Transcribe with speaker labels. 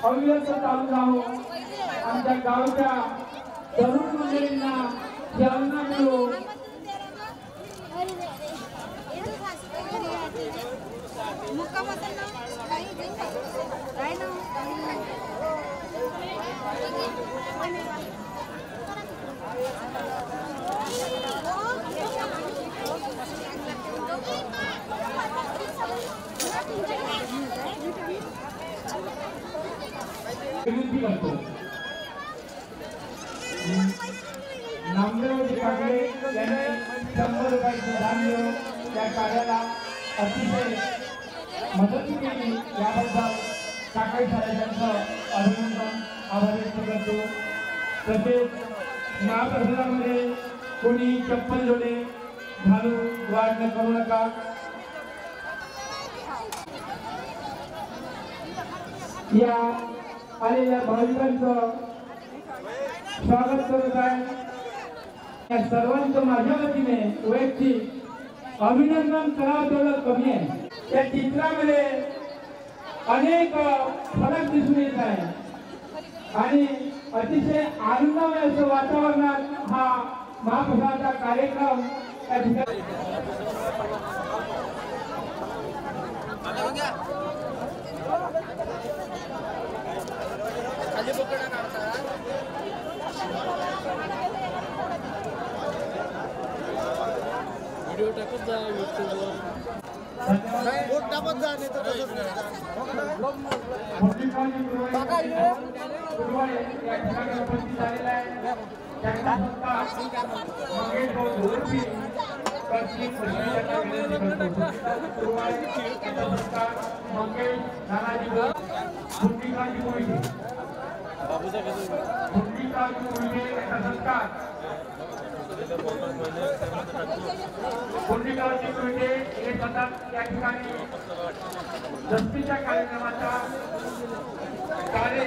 Speaker 1: अविरत चालू राहो। आमच्या गावच्या तरुण मंडळींना चालना मिळो। विनंती करतो नामदेव काकडे यांनी 100 रुपयाचे धान्य त्या कार्याला अतिशय मदत केली, याबद्दल काकाई साहेबांचं अभिनंदन, आभार व्यक्त करतो। तसेच महाप्रसादामध्ये कोणी चप्पल जोडे घालून वाढ करू नका। या आलेल्या भाविकांचं स्वागत करत आहे। या सर्वांचं माझ्या वतीने वैयक्तिक अभिनंदन करावं तेवढं कमी आहे। या चित्रामध्ये अनेक फरक दिसून येत आहे आणि अतिशय आनंदमय असं वातावरणात हा महाप्रसादाचा कार्यक्रम या ठिकाणी
Speaker 2: व्हिडिओ टाकत जा यूट्यूबवर। बोट टाकत जा, नाही तर तसंच
Speaker 1: जस्तीच्या कार्यक्रमाचा कार्य